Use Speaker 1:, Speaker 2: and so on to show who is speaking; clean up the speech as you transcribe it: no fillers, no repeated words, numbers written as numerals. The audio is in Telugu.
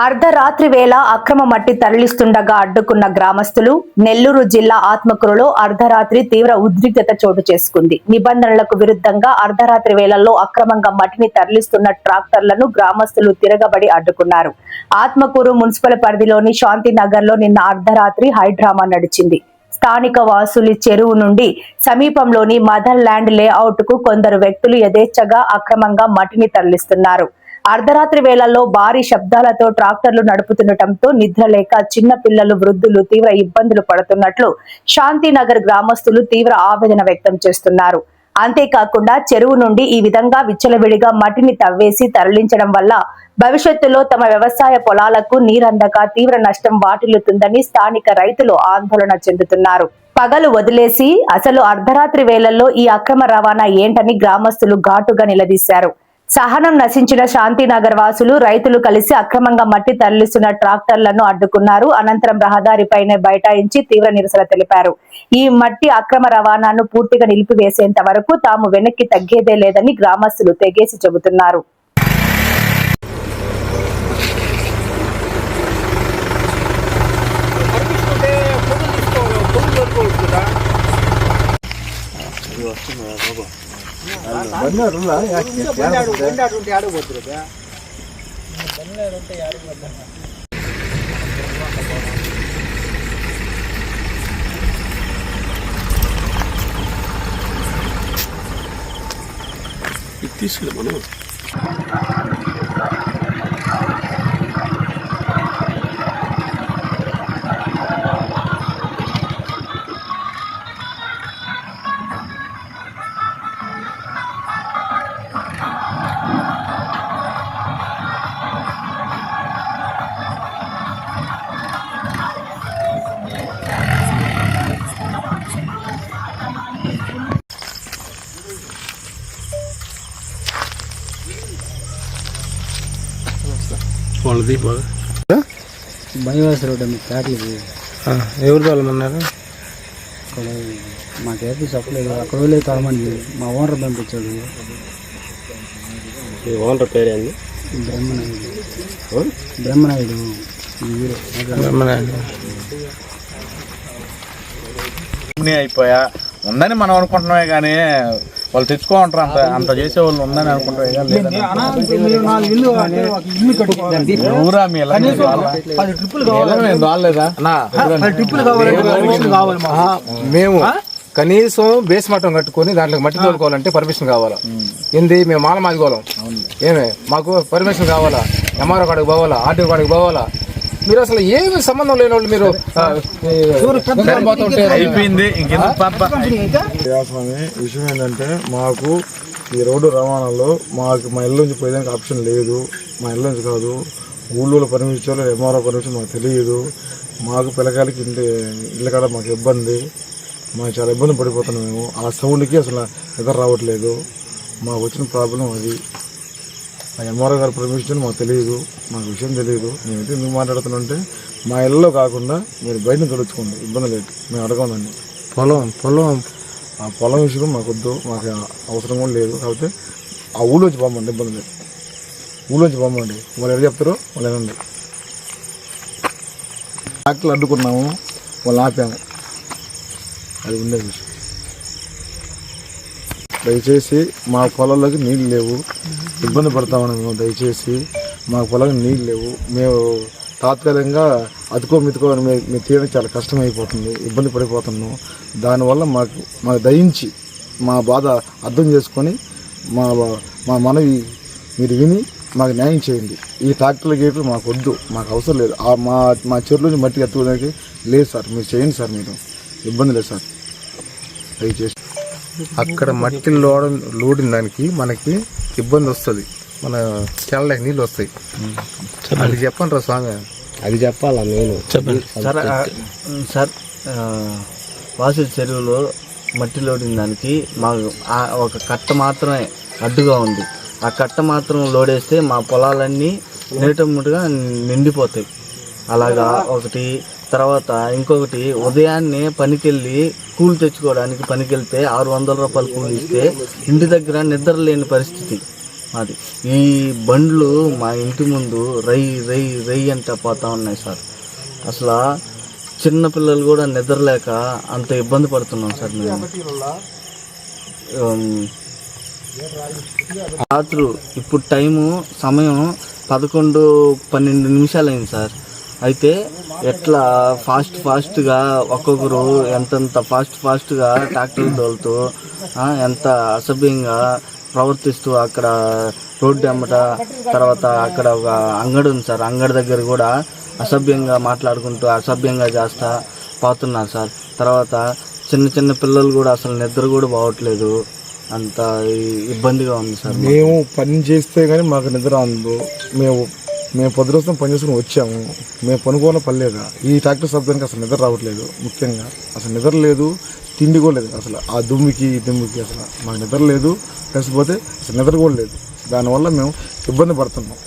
Speaker 1: అర్ధరాత్రి వేళ అక్రమ మట్టి తరలిస్తుండగా అడ్డుకున్న గ్రామస్తులు. నెల్లూరు జిల్లా ఆత్మకూరులో అర్ధరాత్రి తీవ్ర ఉద్రిక్తత చోటు చేసుకుంది. నిబంధనలకు విరుద్ధంగా అర్ధరాత్రి వేళల్లో అక్రమంగా మట్టిని తరలిస్తున్న ట్రాక్టర్లను గ్రామస్తులు తిరగబడి అడ్డుకున్నారు. ఆత్మకూరు మున్సిపల్ పరిధిలోని శాంతినగర్ లో నిన్న అర్ధరాత్రి హైడ్రామా నడిచింది. స్థానిక వాసులి చెరువు నుండి సమీపంలోని మదర్ ల్యాండ్ లేఅవుట్ కు కొందరు వ్యక్తులు యథేచ్ఛగా అక్రమంగా మట్టిని తరలిస్తున్నారు. అర్ధరాత్రి వేళల్లో భారీ శబ్దాలతో ట్రాక్టర్లు నడుపుతుండటంతో నిద్రలేక చిన్న పిల్లలు, వృద్ధులు తీవ్ర ఇబ్బందులు పడుతున్నట్లు శాంతినగర్ గ్రామస్తులు తీవ్ర ఆవేదన వ్యక్తం చేస్తున్నారు. అంతేకాకుండా చెరువు నుండి ఈ విధంగా విచ్చలవిడిగా మట్టిని తవ్వేసి తరలించడం వల్ల భవిష్యత్తులో తమ వ్యవసాయ పొలాలకు నీరందక తీవ్ర నష్టం వాటిల్లుతుందని స్థానిక రైతులు ఆందోళన చెందుతున్నారు. పగలు వదిలేసి అసలు అర్ధరాత్రి వేళల్లో ఈ అక్రమ రవాణా ఏంటని గ్రామస్తులు ఘాటుగా నిలదీశారు. సహనం నశించిన శాంతినగర్ వాసులు, రైతులు కలిసి అక్రమంగా మట్టి తరలిస్తున్న ట్రాక్టర్లను అడ్డుకున్నారు. అనంతరం రహదారిపైనే బైఠాయించి తీవ్ర నిరసన తెలిపారు. ఈ మట్టి అక్రమ రవాణాను పూర్తిగా నిలిపివేసేంత వరకు తాము వెనక్కి తగ్గేదే లేదని గ్రామస్తులు తెగేసి చెబుతున్నారు.
Speaker 2: తీసుకెళ్ళి మనం వాళ్ళది బాగా
Speaker 3: బైవాస్ రోడ్ ప్యాట్లు
Speaker 2: ఎవరు తోలమన్నారు?
Speaker 3: అక్కడ మాకు ఏపీ చెప్పలేదు. అక్కడ వెళ్ళి తోలమని మా ఓనర్ పంపించాడు.
Speaker 2: ఓనర్ పేరేంది?
Speaker 3: బ్రహ్మనాయుడు.
Speaker 4: అయిపోయా ఉందని మనం అనుకుంటున్నామే కానీ వాళ్ళు తెచ్చుకోమంటారు. అంత చేసే వాళ్ళు ఉందని అనుకుంటారు.
Speaker 5: మేము కనీసం బేస్ మట్టం కట్టుకొని దాంట్లో మట్టి తోలుకోవాలంటే పర్మిషన్ కావాలా? ఏంది మేము మాల మాదిగోళం ఏమే, మాకు పర్మిషన్ కావాలా? ఎంఆర్ఓ కాడికి పోవాలా? ఆర్టీఓ కాడికి పోవాలా? మీరు అసలు ఏమి సంబంధం లేని వాళ్ళు మీరు
Speaker 4: అయిపోయింది.
Speaker 6: విషయం ఏంటంటే మాకు ఈ రోడ్డు రవాణాలో మాకు మా ఇల్లు నుంచి పోయేదానికి ఆప్షన్ లేదు. మా ఇల్లు నుంచి కాదు, ఊళ్ళో పర్మిషన్, ఎంఆర్ఓ పర్మిషన్ మాకు తెలియదు. మాకు పిల్లకాయలకి ఇళ్ళ కాడ మాకు ఇబ్బంది, మాకు చాలా ఇబ్బంది పడిపోతున్నాం. మేము ఆ సౌండ్కి అసలు నిద్ర రావట్లేదు. మాకు వచ్చిన ప్రాబ్లం అది. ఆ ఎంఆర్ఓ గారి పర్మిషన్ మాకు తెలియదు, మాకు విషయం తెలియదు. మేమైతే ఎందుకు మాట్లాడుతున్నాంటే మా ఇళ్ళలో కాకుండా మీరు బయటని తొలుచుకోండి, ఇబ్బంది లేదు, మేము అడగమండి. ఆ పొలం విషయం మాకు వద్దు, మాకు అవసరం కూడా లేదు. కాకపోతే ఆ ఊళ్ళోంచి పంపండి, ఇబ్బంది లేదు. ఊళ్ళోంచి పంపండి, వాళ్ళు ఎవరు చెప్తారో వాళ్ళు ఏనండి. ట్రాక్టర్లు అడ్డుకున్నాము, వాళ్ళు ఆపాము, అది ఉండే విషయం. దయచేసి మా పొలాల్లోకి నీళ్ళు లేవు, ఇబ్బంది పడతామని మేము. దయచేసి మా పొలానికి నీళ్ళు లేవు, మేము తాత్కాలికంగా మెతుకోని మేము తీయడానికి చాలా కష్టమైపోతుంది, ఇబ్బంది పడిపోతున్నాం. దానివల్ల మాకు దయించి మా బాధ అర్థం చేసుకొని మా మనవి మీరు విని మాకు న్యాయం చేయండి. ఈ ట్రాక్టర్ల గేట్లు మాకు వద్దు, మాకు అవసరం లేదు. మా చెరువు నుంచి మట్టి ఎత్తుకోవడానికి లేదు సార్, మీరు చేయండి సార్, మీరు ఇబ్బంది లేదు సార్, దయచేసి.
Speaker 5: అక్కడ మట్టి లోడిన దానికి మనకి ఇబ్బంది వస్తుంది, మన కేరళకి నీళ్ళు వస్తాయి. అది చెప్పండి రా స్వామి,
Speaker 2: అది చెప్పాలా? నేను
Speaker 3: సార్ వాసుల చెరువులో మట్టి లోడిన దానికి మాకు ఒక కట్ట మాత్రమే అడ్డుగా ఉంది. ఆ కట్ట మాత్రం లోడేస్తే మా పొలాలన్నీ నీటముట్టుగా నిండిపోతాయి. అలాగా ఒకటి. తర్వాత ఇంకొకటి, ఉదయాన్నే పనికెళ్ళి కూలి తెచ్చుకోవడానికి పనికెళ్తే 600 రూపాయలు కూలి ఇస్తే ఇంటి దగ్గర నిద్ర లేని పరిస్థితి. అది ఈ బండ్లు మా ఇంటి ముందు రై రై రై అంటే పోతా ఉన్నాయి సార్. అసలు చిన్న పిల్లలు కూడా నిద్రలేక అంత ఇబ్బంది పడుతున్నాం సార్ మేము. రాత్రి ఇప్పుడు సమయం 11-12 నిమిషాలు అయింది సార్. అయితే ఎట్లా ఫాస్ట్గా ఒక్కొక్కరు ఎంతంత ఫాస్ట్గా ట్రాక్టర్ తోలుతూ ఎంత అసభ్యంగా ప్రవర్తిస్తూ అక్కడ రోడ్డు అమ్మట, తర్వాత అక్కడ ఒక అంగడి ఉంది సార్, అంగడి దగ్గర కూడా అసభ్యంగా మాట్లాడుకుంటూ అసభ్యంగా చేస్తా పోతున్నారు సార్. తర్వాత చిన్న పిల్లలు కూడా అసలు నిద్ర కూడా పోవట్లేదు, అంత ఇబ్బందిగా ఉంది సార్.
Speaker 6: మేము పని చేస్తే కానీ మాకు నిద్ర అందు. మేము 10 రోజులు పని చేసుకుని వచ్చాము, మేము పనుకోవాల పనిలేదా ఈ ట్రాక్టర్ శబ్దానికి అసలు నిద్ర రావట్లేదు. ముఖ్యంగా అసలు నిద్ర లేదు, తిండి కూడా లేదు. అసలు ఆ దుమ్మికి అసలు మాకు నిద్ర లేదు, కలిసిపోతే అసలు నిద్ర కూడా లేదు. దానివల్ల మేము ఇబ్బంది పడుతున్నాం.